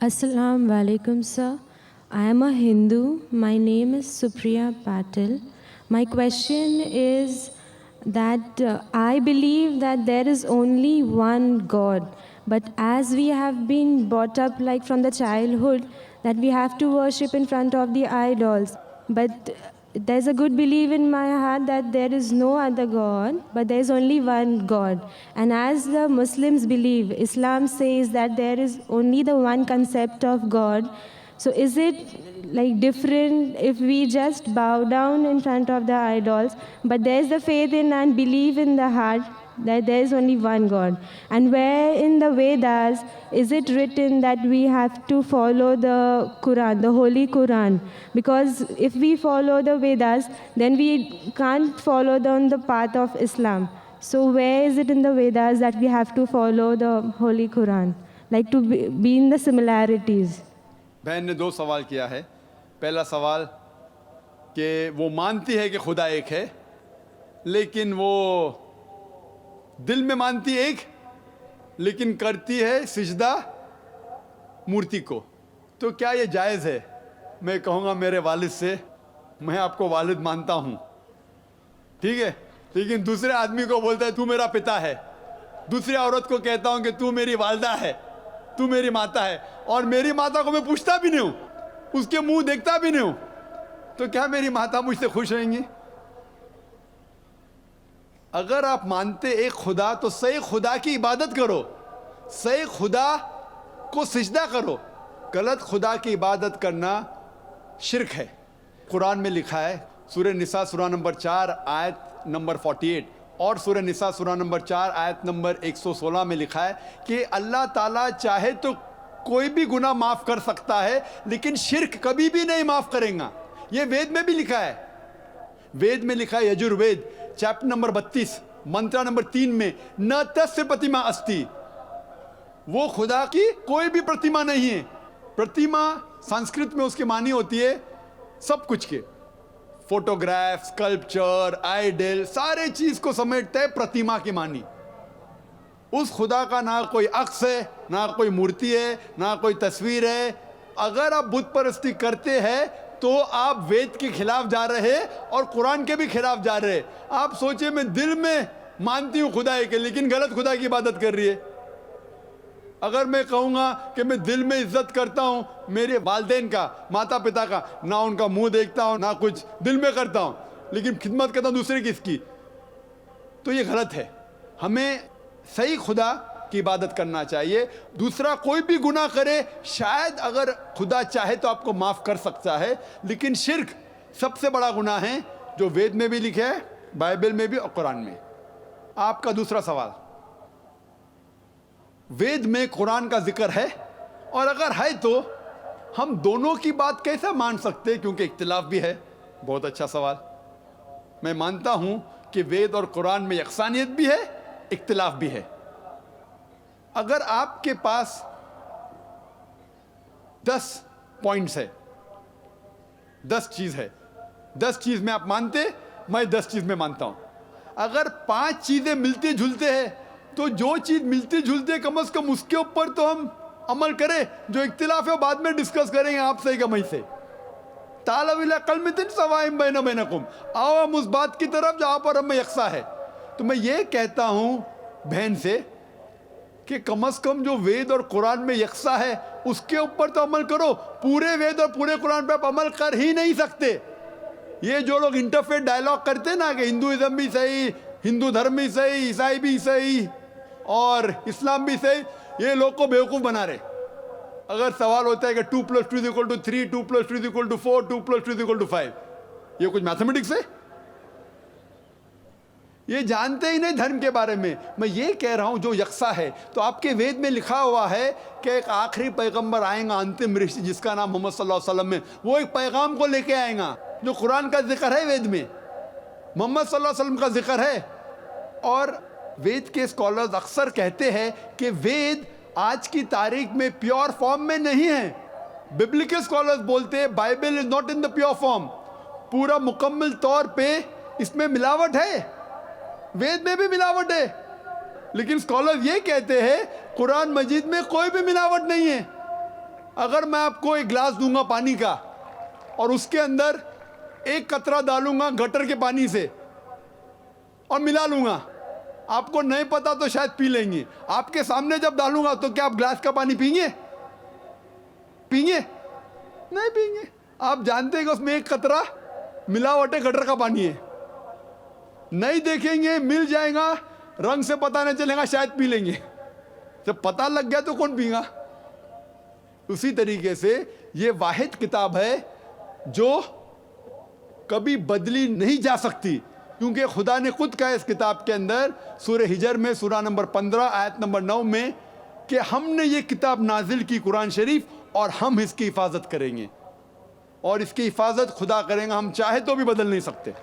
Assalamu alaikum, sir. I am a Hindu. My name is Supriya Patil. My question is that I believe that there is only one God. But as we have been brought up like from the childhood that we have to worship in front of the idols. But there's a good belief in my heart that there is no other God, but there is only one God. And as the Muslims believe, Islam says that there is only the one concept of God. So is it like different if we just bow down in front of the idols, but there's the faith in and belief in the heart that there is only one God? And where in the Vedas is it written that we have to follow the Quran, the Holy Quran? Because if we follow the Vedas, then we can't follow the path of Islam. So where is it in the Vedas that we have to follow the Holy Quran? Like to be in the similarities. बहन ने दो सवाल किया है। पहला सवाल कि वो मानती है कि खुदा एक है, लेकिन वो दिल में मानती एक, लेकिन करती है सिजदा मूर्ति को। तो क्या ये जायज़ है? मैं कहूँगा मेरे वालिद से, मैं आपको वालिद मानता हूँ, ठीक है, लेकिन दूसरे आदमी को बोलता है तू मेरा पिता है, दूसरी औरत को कहता हूँ कि तू मेरी वालदा है, तू मेरी माता है, और मेरी माता को मैं पूछता भी नहीं हूँ, उसके मुंह देखता भी नहीं हूँ, तो क्या मेरी माता मुझसे खुश रहेंगी? अगर आप मानते एक खुदा तो सही खुदा की इबादत करो, सही खुदा को सिजदा करो। गलत खुदा की इबादत करना शिरक है। कुरान में लिखा है, सूरह निसा सूरा नंबर 4 आयत नंबर 48 और सूरह निसा सूरा नंबर 4 आयत नंबर 116 में लिखा है कि अल्लाह ताला चाहे तो कोई भी गुनाह माफ़ कर सकता है, लेकिन शिरक कभी भी नहीं माफ़ करेगा। ये वेद में भी लिखा है। वेद में लिखा है, यजुर्वेद चैप्टर नंबर 32 मंत्र नंबर 3 में, न तस्य प्रतिमा अस्ति, वो खुदा की कोई भी प्रतिमा नहीं है। प्रतिमा संस्कृत में उसकी मानी होती है सब कुछ के, फोटोग्राफ, स्कल्पचर, आइडल, सारे चीज को समेटता है प्रतिमा की मानी। उस खुदा का ना कोई अक्स है, ना कोई मूर्ति है, ना कोई तस्वीर है। अगर आप बुत परस्ती करते हैं तो आप वेद के खिलाफ जा रहे हैं और कुरान के भी खिलाफ जा रहे हैं। आप सोचिए, मैं दिल में मानती हूँ खुदा के, लेकिन गलत खुदा की इबादत कर रही है। अगर मैं कहूँगा कि मैं दिल में इज्जत करता हूँ मेरे वालिदैन का, माता पिता का, ना उनका मुंह देखता हूँ ना कुछ, दिल में करता हूँ, लेकिन खिदमत करता हूँ दूसरे किसकी, तो ये गलत है। हमें सही खुदा की इबादत करना चाहिए। दूसरा कोई भी गुनाह करे, शायद अगर खुदा चाहे तो आपको माफ़ कर सकता है, लेकिन शिर्क सबसे बड़ा गुनाह है जो वेद में भी लिखे है, बाइबल में भी और कुरान में। आपका दूसरा सवाल, वेद में कुरान का जिक्र है, और अगर है तो हम दोनों की बात कैसे मान सकते हैं, क्योंकि इख्तिलाफ भी है। बहुत अच्छा सवाल। मैं मानता हूं कि वेद और कुरान में यकसानियत भी है, इख्तिलाफ भी है। अगर आपके पास 10 पॉइंट्स है, 10 चीज है, 10 चीज में आप मानते, मैं 10 चीज में मानता हूं। अगर 5 चीजें मिलती जुलते हैं तो जो चीज मिलती जुलती कम से कम उसके ऊपर तो हम अमल करें। जो इख्तिलाफ है बाद में डिस्कस करेंगे आप सही का मैं से। तालविला कलमितिन सवाइम बैना बैनकुम, आओ हम उस बात की तरफ जहां पर हमें यकसा है। तो मैं ये कहता हूं बहन से कि कम से कम जो वेद और कुरान में यकसा है उसके ऊपर तो अमल करो। पूरे वेद और पूरे कुरान पे आप अमल कर ही नहीं सकते। ये जो लोग इंटरफेथ डायलॉग करते हैं ना कि हिंदुइज्म भी सही, हिंदू धर्म भी सही, ईसाई भी सही और इस्लाम भी सही, ये लोग को बेवकूफ़ बना रहे। अगर सवाल होता है कि 2 + 2 = 3, 2 + 2 = 4, 2 + 2 = 5, ये कुछ मैथमेटिक्स है? ये जानते ही नहीं धर्म के बारे में। मैं ये कह रहा हूँ जो यकसा है, तो आपके वेद में लिखा हुआ है कि एक आखिरी पैगंबर आएगा, अंतिम ऋषि जिसका नाम मोहम्मद सल्लल्लाहु अलैहि वसल्लम है, वो एक पैगाम को लेके आएगा। जो कुरान का जिक्र है वेद में, मोहम्मद सल्लल्लाहु अलैहि वसल्लम का जिक्र है। और वेद के स्कॉलर्स अक्सर कहते हैं कि वेद आज की तारीख में प्योर फॉर्म में नहीं है। बिब्लिकल स्कॉलर्स बोलते हैं Bible is not in the pure form, पूरा मुकम्मल तौर पे इसमें मिलावट है, वेद में भी मिलावट है। लेकिन स्कॉलर्स ये कहते हैं कुरान मजीद में कोई भी मिलावट नहीं है। अगर मैं आपको एक गिलास दूंगा पानी का और उसके अंदर एक कतरा डालूंगा गटर के पानी से और मिला लूंगा, आपको नहीं पता तो शायद पी लेंगे। आपके सामने जब डालूंगा तो क्या आप गिलास का पानी पीएंगे? पीएंगे? नहीं पीएंगे। आप जानते हैं कि उसमें एक कतरा मिलावट है, गटर का पानी है। नहीं देखेंगे, मिल जाएगा, रंग से पता नहीं चलेगा, शायद पी लेंगे। जब पता लग गया तो कौन पीगा? उसी तरीके से ये वाहिद किताब है जो कभी बदली नहीं जा सकती, क्योंकि खुदा ने खुद कहा इस किताब के अंदर सूरह हिजर में सूरा नंबर 15 आयत नंबर 9 में कि हमने ये किताब नाजिल की कुरान शरीफ और हम इसकी हिफाजत करेंगे, और इसकी हिफाजत खुदा करेंगे, हम चाहे तो भी बदल नहीं सकते।